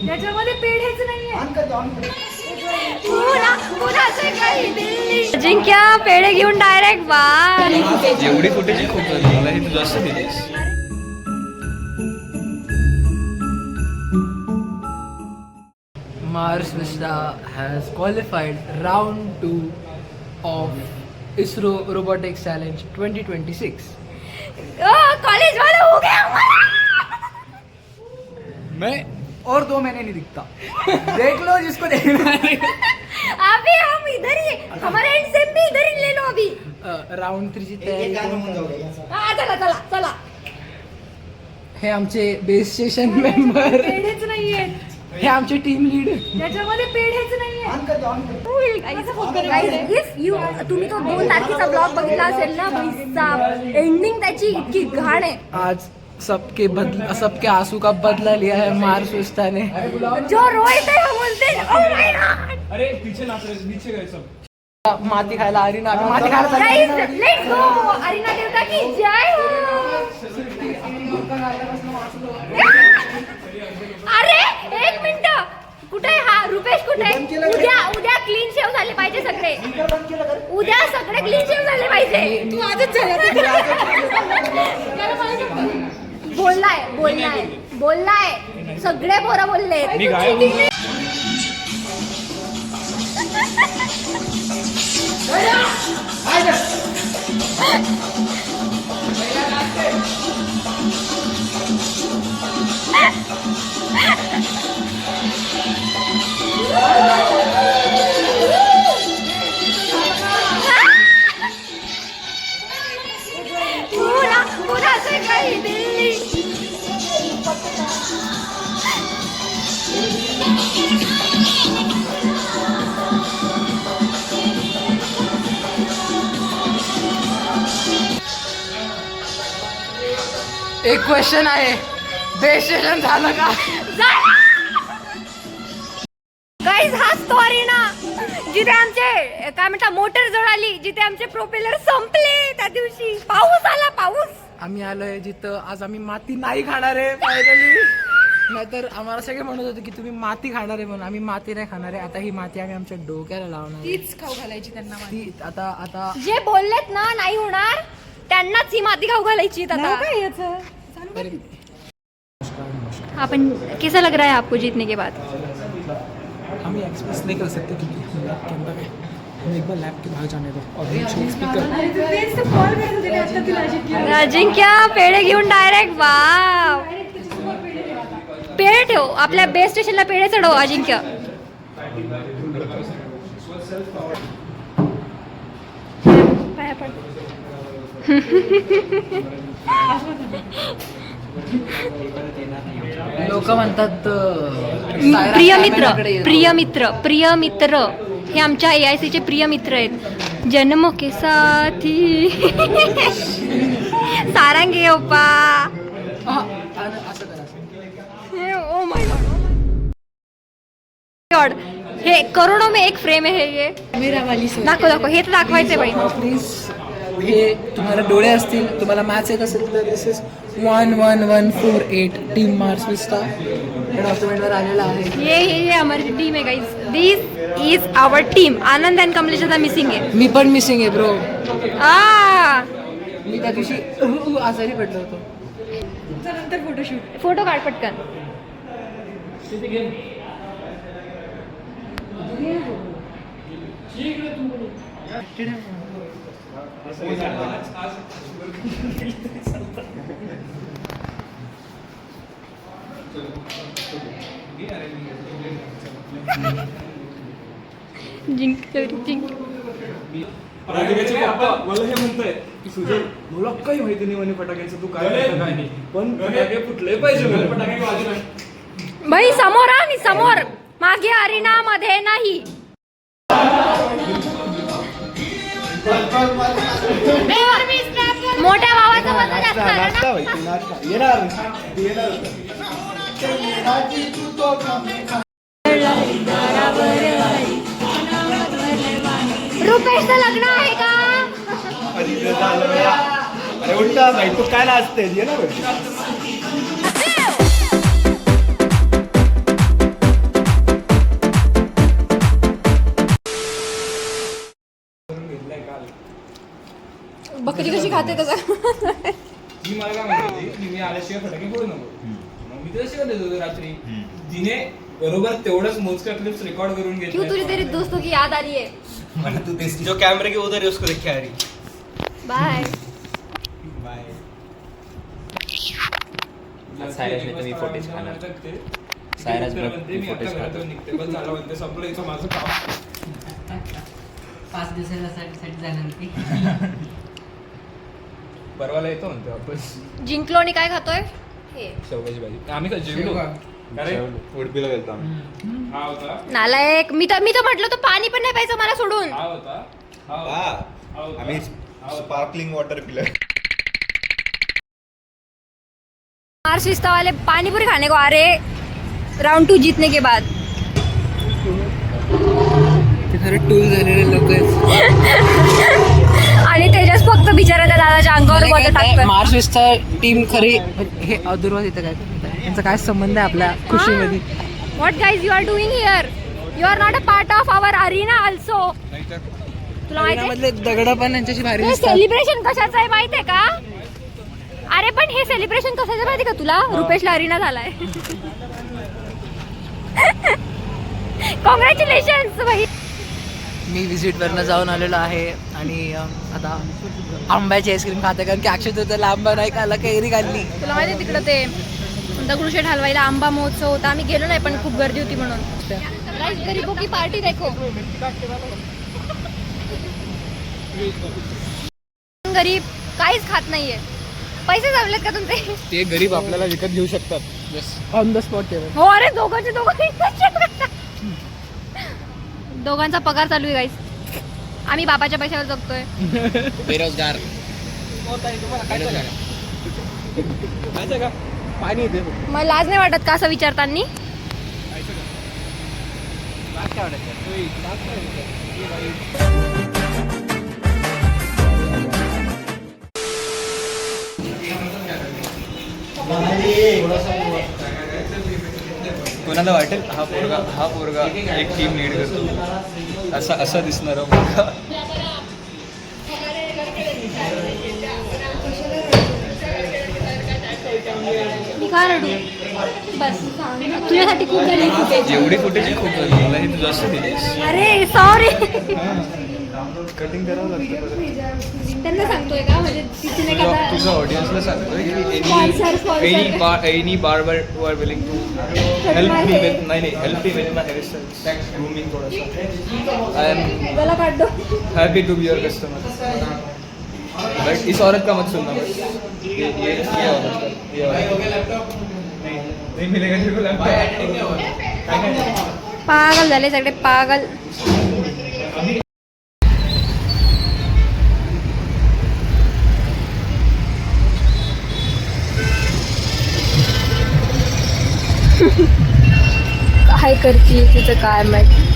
त्याच्यामध्ये पेढेच नाहीये. अजिंक्य पेढे घेऊन डायरेक्ट बाय. एवढी कुठेची खूप झाली मला हे तू जास्त दिलीस. Mars Vista has qualified round 2 of ISRO Robotics Challenge 2026. College वाला हो गया हमारा. मैं और 2 महीने नहीं दिखता. देख लो जिसको देखना है. अभी हम इधर ही, हमारा एंड सेम भी इधर ही ले लो अभी. राउंड 3 ची तयारी. चला चला चला. हे आमचे बेस स्टेशन मेंबर. पेढेच नाहीये. हे आमचे टीम लीड. त्याच्यामध्ये पेढेच नाहीये. तुम्ही तो 2 तारखेचा ब्लॉग बघितला असेल ना, एंडिंग त्याची इतकी घाण आहे. आज सबके आंसू का बदला लिया है मार्स विस्टा ने. जो रोए थे हम बोलते हैं ओह माय गॉड. अरे पीछे नाच रहे नीचे गए सब. माती खायला अरिना माती खायला. Guys let's go. अरिना देवता की जय हो. अरे एक मिनिट, कुठे हा रुपेश कुठे? उद्या क्लीन शेव झाले पाहिजे सगळे. उद्या सगळे क्लीन शेव झाले पाहिजे. तू आजच झाला. बोललाय सगळे पोरं बोलले. मी गायब. पूरा से गई दिल्ली. एक क्वेश्चन आहे, बेस स्टेशन झालं का? गाईज हा स्टोरी ना, जिथे आमचे काय म्हणता मोटर जळाली, जिथे आमचे प्रोपेलर संपले त्या दिवशी पाऊस आला. पाऊस. आम्ही आलोय जिथं आज आम्ही माती नाही खाणार आहे फायनली. नाहीतर आम्हाला सगळे म्हणत होते की तुम्ही माती खाणार आहे म्हणून. आम्ही माती नाही खाणार आहे. आता ही माती आम्ही आमच्या डोक्याला लावणार आहे. तीच खाऊ घालायची त्यांना. ती आता जे बोललेत ना नाही होणार त्यांनाच ही माती खाऊ घालायची. आता काय याचं आपण कैसा लग रहा है आपको जीतने के बाद? हम ये एक्सप्रेस नहीं कर सकते क्योंकि हम लैब के अंदर है. हम एक बार लैब के बाहर जाने दो और स्पीकर. अजिंक्य पेढे घेऊन डायरेक्ट वाव. पेढे ठेव आपल्या बेस स्टेशनला. पेढे चढव अजिंक्य. पाया पड. लोक म्हणतात प्रिय मित्र हे आमच्या AIC चे प्रिय मित्र आहेत. जन्म के साथी सारंगे ओपा. ओ माय गॉड, हे करोडो में एक फ्रेम आहे. हे मेरा वाली दाखव हे तर दाखवायचंय बाई. प्लीज. हे तुम्हाला डोळे असतील, तुम्हाला मॅथ्स येत असेल तर this is 11148 team Mars Vista हे डॉक्युमेंटवर आलेला आहे. ये हमारी टीम है guys. This is our team. Anand and Kamlesh आता मिसिंग आहे. मी पण मिसिंग आहे ब्रो. मी त्या दिवशी आजारी पडलो होतो. नंतर फोटोशूट. फोटो काढ पटकन. जिंक राधिकाचे पप्पा मला हे म्हणताय की सुजय मला काही माहिती नाही म्हणे फटाक्यांचं. तू काय काय नाही पण फटाके फुटले पाहिजे. फटाके वाजले नाही. भाई समोर आणि समोर मागे अरिना मध्ये नाही. मोठ्या भावाचं वजन जास्त रुपेशचं लग्न आहे का? अरे उलटा भाई तू काय असते ना. खाते तसं ती मला काय म्हणते की मी आल्याशिवाय फटाके फोडू नको. मग मी तशी म्हणत होतो रात्री. तिने बरोबर तेवढंच मोजक्या क्लिप्स रेकॉर्ड करून क्यों घेतल्या. तुझे तेरी दोस्तों की याद आ रही है. मैंने तू जो कैमरे के उधर है उसको देख के आ रही. बाय. बाय. सायरसने तुम्ही फुटेज खाणार. सायरस म्हणते मी आता घरातून निघते. बस झालं म्हणते संपलं इथं माझं काम. 5 दिवसासाठी जाणार ती. परवाला येतो म्हणते वापस. जिंकलो आणि काय खातोय हे शेवगाची भाजी. आम्ही काय जेवलो. अरे उडपीला गेलतो आम्ही. हा होता. नालायक. मी तर म्हटलं तो पाणी पण नाही प्यायचं मला सोडून. हा होता. हा होता. हा हा होता. आम्ही स्पार्कलिंग वॉटर पिलं. मार्सिस्ता वाले पानी पूरी खाने को आ रहे राउंड 2 जीतने के बाद. ते खरं टूल झालेले लोक आणि तेजस फक्त बिचारा त्या दादाच्या अंगावर बोट टाकतोय. मार्क्सिस्ट टीम खरी. हे अधुर्व इथं काय त्यांचा काय संबंध आहे आपल्या खुशीमध्ये. What guys you are doing here. You are not a part of our arena also. तुला माहिती मधले दगड पण यांच्याशी भारी दिसतात. सेलिब्रेशन कशाचं आहे माहितीये का. अरे पण हे सेलिब्रेशन कशाचं माहिती का तुला. रुपेशला अरिना झालाय. कॉंग्रॅच्युलेशन भाई. मी व्हिजिटवरनं जाऊन आलेलो आहे आणि आता आंब्याची आईस्क्रीम खाते कारण की अक्षय तर आंबा नाही खाल्ला कैरी खाल्ली. तुला माहिती तिकडं ते दगडूशेठ हलवाईला आंबा महोत्सव होता. आम्ही गेलो नाही पण खूप गर्दी होती म्हणून. गाइस गरीबों की पार्टी देखो. गरीब काहीच खात नाहीये. पैसे जमलेत का तुमचे. ते गरीब आपल्याला विकत घेऊ शकतात. ऑन द स्पॉट हो अरे दोघांचे दोघांचा पगार चालू आहे गाईस. आम्ही बापाच्या पैशावर जगतोय. बेरोजगार. पाणी येते. मला लाज नाही वाटत का असं विचारताना. कोणाला वाटेल हा पोरगा एक टीम लीड करतो असा दिसणारा पोरगा. मी का रडू. बस तुझ्यासाठी खूप झाली फुटेज. जेवढी फुटेज खूप झाली मला हे तू जास्त दिलीस. अरे सॉरी. कटिंग करावं लागतं. त्यांना सांगतोय का म्हणजे तिथे नाही का तुझं ऑडियन्सला सांगतोय की any barber who are willing to help me with help me with my hairstyle grooming थोड़ा आई एम गला काट दो. Happy to be your customer. But इस औरत का मत सुनना बस. ये औरत का ये औरत नहीं मिलेगा तेरे को लैपटॉप. पागल झाले सगळे पागल. काय करते तिचं काय माहिती.